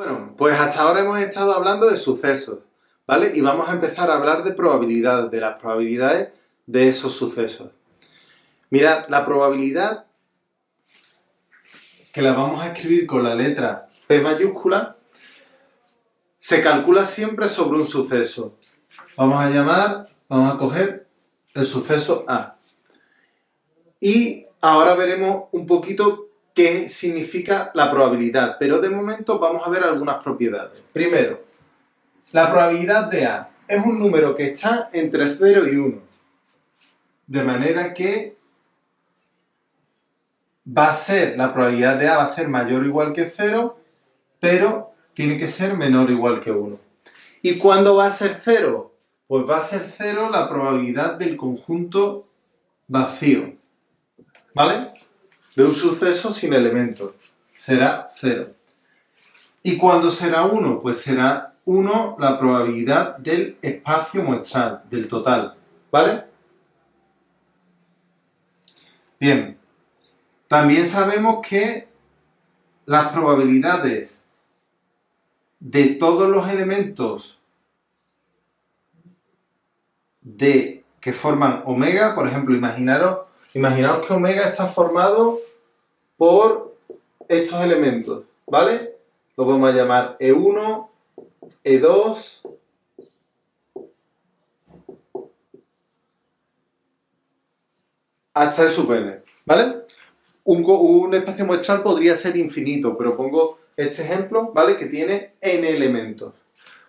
Bueno, pues hasta ahora hemos estado hablando de sucesos, ¿vale? Y vamos a empezar a hablar de probabilidades, de las probabilidades de esos sucesos. Mirad, la probabilidad, que la vamos a escribir con la letra P mayúscula, se calcula siempre sobre un suceso. Vamos a coger el suceso A. Y ahora veremos un poquito qué significa la probabilidad, pero de momento vamos a ver algunas propiedades. Primero, la probabilidad de A es un número que está entre 0 y 1, de manera que la probabilidad de A va a ser mayor o igual que 0, pero tiene que ser menor o igual que 1. ¿Y cuándo va a ser 0? Pues va a ser 0 la probabilidad del conjunto vacío, ¿vale? De un suceso sin elementos. Será 0. ¿Y cuándo será 1? Pues será 1 la probabilidad del espacio muestral, del total, ¿vale? Bien, también sabemos que las probabilidades de todos los elementos que forman omega, por ejemplo, imaginaos que omega está formado por estos elementos, ¿vale? Lo vamos a llamar E1, E2, hasta E sub n, ¿vale? Un espacio muestral podría ser infinito, pero pongo este ejemplo, ¿vale? Que tiene n elementos.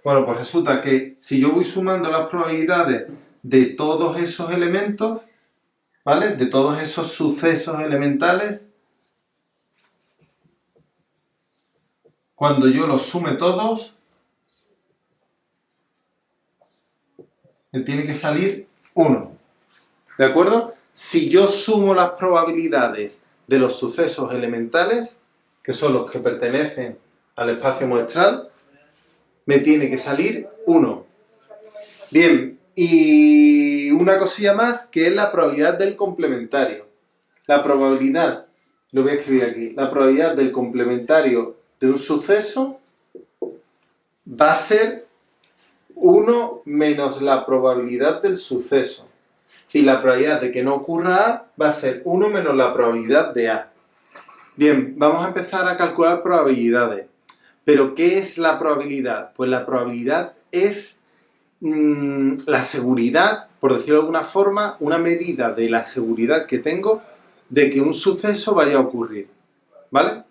Bueno, pues resulta que si yo voy sumando las probabilidades de todos esos elementos, ¿vale? De todos esos sucesos elementales, cuando yo los sume todos, me tiene que salir 1. ¿De acuerdo? Si yo sumo las probabilidades de los sucesos elementales, que son los que pertenecen al espacio muestral, me tiene que salir 1. Bien, y una cosilla más, que es la probabilidad del complementario. La probabilidad, lo voy a escribir aquí, la probabilidad del complementario de un suceso va a ser 1 menos la probabilidad del suceso. Y la probabilidad de que no ocurra A va a ser 1 menos la probabilidad de A. Bien, vamos a empezar a calcular probabilidades. ¿Pero qué es la probabilidad? Pues la probabilidad es la seguridad, por decirlo de alguna forma, una medida de la seguridad que tengo de que un suceso vaya a ocurrir, ¿vale?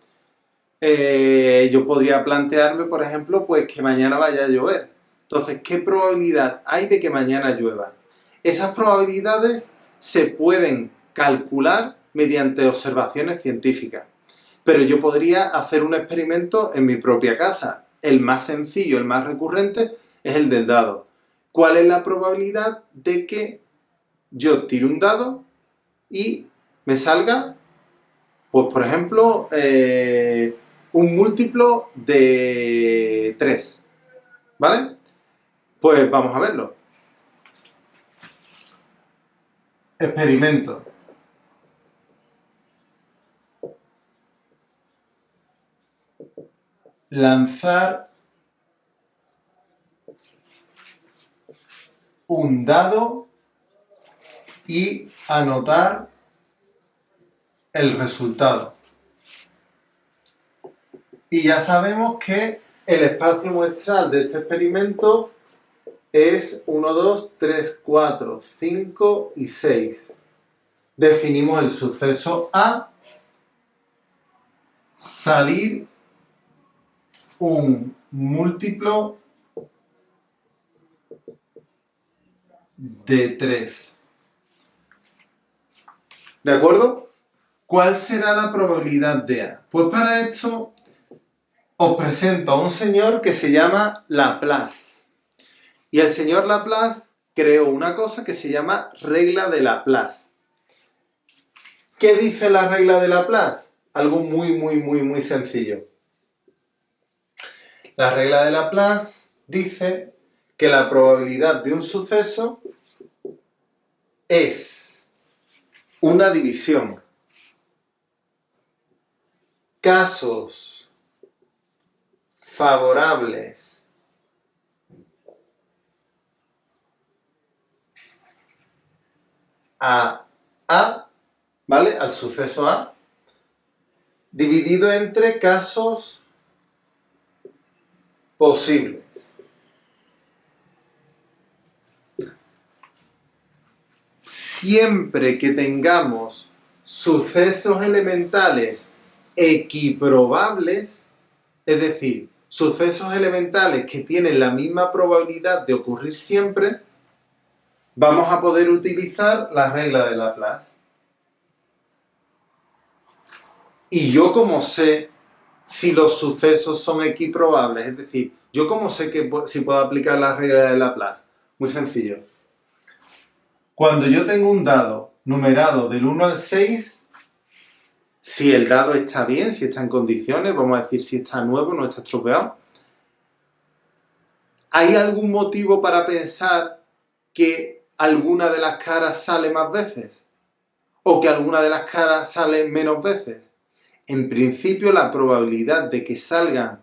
Yo podría plantearme, por ejemplo, pues que mañana vaya a llover. Entonces, ¿qué probabilidad hay de que mañana llueva? Esas probabilidades se pueden calcular mediante observaciones científicas. Pero yo podría hacer un experimento en mi propia casa. El más sencillo, el más recurrente, es el del dado. ¿Cuál es la probabilidad de que yo tire un dado y me salga, pues por ejemplo, un múltiplo de 3? ¿Vale? Pues vamos a verlo. Experimento. Lanzar un dado y anotar el resultado. Y ya sabemos que el espacio muestral de este experimento es 1, 2, 3, 4, 5 y 6. Definimos el suceso A, salir un múltiplo de 3. ¿De acuerdo? ¿Cuál será la probabilidad de A? Pues para esto os presento a un señor que se llama Laplace. Y el señor Laplace creó una cosa que se llama regla de Laplace. ¿Qué dice la regla de Laplace? Algo muy sencillo. La regla de Laplace dice que la probabilidad de un suceso es una división. Casos favorables a A, ¿vale? Al suceso A, dividido entre casos posibles. Siempre que tengamos sucesos elementales equiprobables, es decir, sucesos elementales que tienen la misma probabilidad de ocurrir siempre, vamos a poder utilizar la regla de Laplace. Y yo como sé si los sucesos son equiprobables, es decir, yo como sé que si puedo aplicar la regla de Laplace. Muy sencillo. Cuando yo tengo un dado numerado del 1 al 6, si el dado está bien, si está en condiciones, vamos a decir si está nuevo, no está estropeado, ¿hay algún motivo para pensar que alguna de las caras sale más veces? ¿O que alguna de las caras sale menos veces? En principio, la probabilidad de que salgan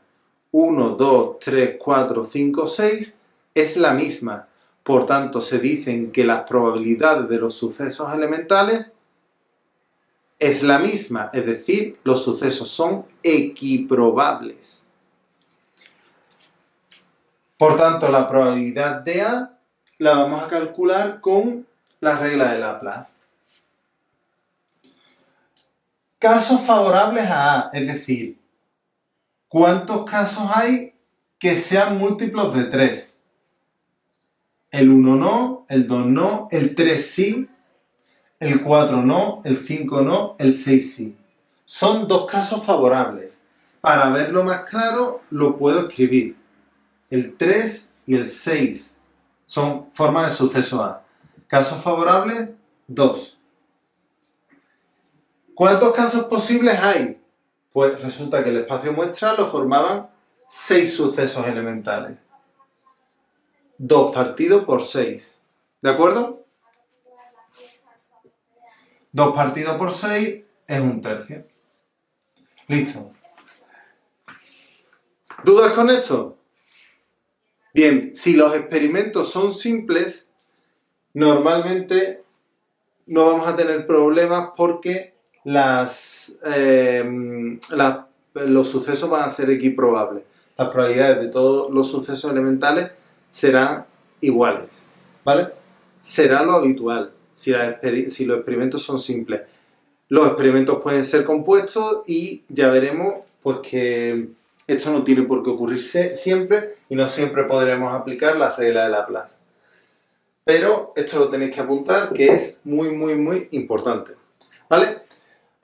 1, 2, 3, 4, 5, 6 es la misma. Por tanto, se dicen que las probabilidades de los sucesos elementales es la misma, es decir, los sucesos son equiprobables. Por tanto, la probabilidad de A la vamos a calcular con la regla de Laplace. Casos favorables a A, es decir, ¿cuántos casos hay que sean múltiplos de 3? El 1 no, el 2 no, el 3 sí, el 4 no, el 5 no, el 6 sí. Son dos casos favorables. Para verlo más claro, lo puedo escribir. El 3 y el 6 son formas de suceso A. Casos favorables, 2. ¿Cuántos casos posibles hay? Pues resulta que el espacio muestral lo formaban 6 sucesos elementales. 2 partido por 6. ¿De acuerdo? 2 partido por 6 es 1/3. Listo. ¿Dudas con esto? Bien, si los experimentos son simples, normalmente no vamos a tener problemas porque los sucesos van a ser equiprobables. Las probabilidades de todos los sucesos elementales serán iguales, ¿vale? Será lo habitual si los experimentos son simples. Los experimentos pueden ser compuestos y ya veremos pues que esto no tiene por qué ocurrirse siempre y no siempre podremos aplicar la regla de Laplace. Pero esto lo tenéis que apuntar, que es muy, muy, muy importante. ¿Vale?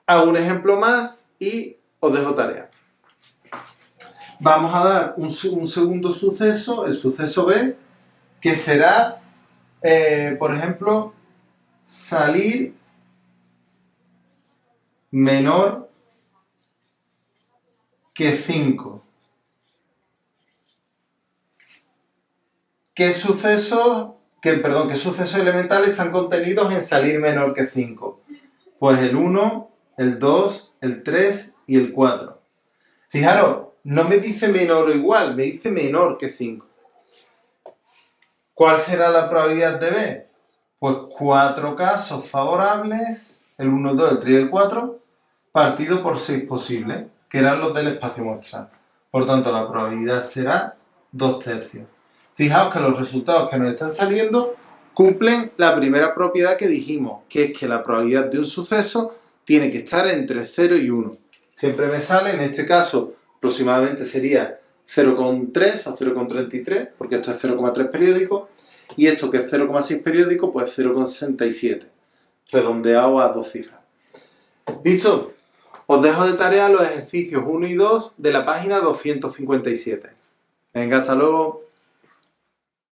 Hago un ejemplo más y os dejo tarea. Vamos a dar un segundo suceso, el suceso B, que será, por ejemplo, salir menor que 5. ¿Qué sucesos elementales están contenidos en salir menor que 5? Pues el 1, el 2, el 3 y el 4. Fijaros, no me dice menor o igual, me dice menor que 5. ¿Cuál será la probabilidad de B? Pues 4 casos favorables, el 1, el 2, el 3 y el 4, partido por 6 posibles, que eran los del espacio muestral. Por tanto, la probabilidad será 2/3. Fijaos que los resultados que nos están saliendo cumplen la primera propiedad que dijimos, que es que la probabilidad de un suceso tiene que estar entre 0 y 1. Siempre me sale, en este caso, aproximadamente sería 0,3 o 0,33, porque esto es 0,3 periódico, y esto que es 0,6 periódico, pues 0,67, redondeado a 2 cifras. ¿Listo? Os dejo de tarea los ejercicios 1 y 2 de la página 257. Venga, hasta luego.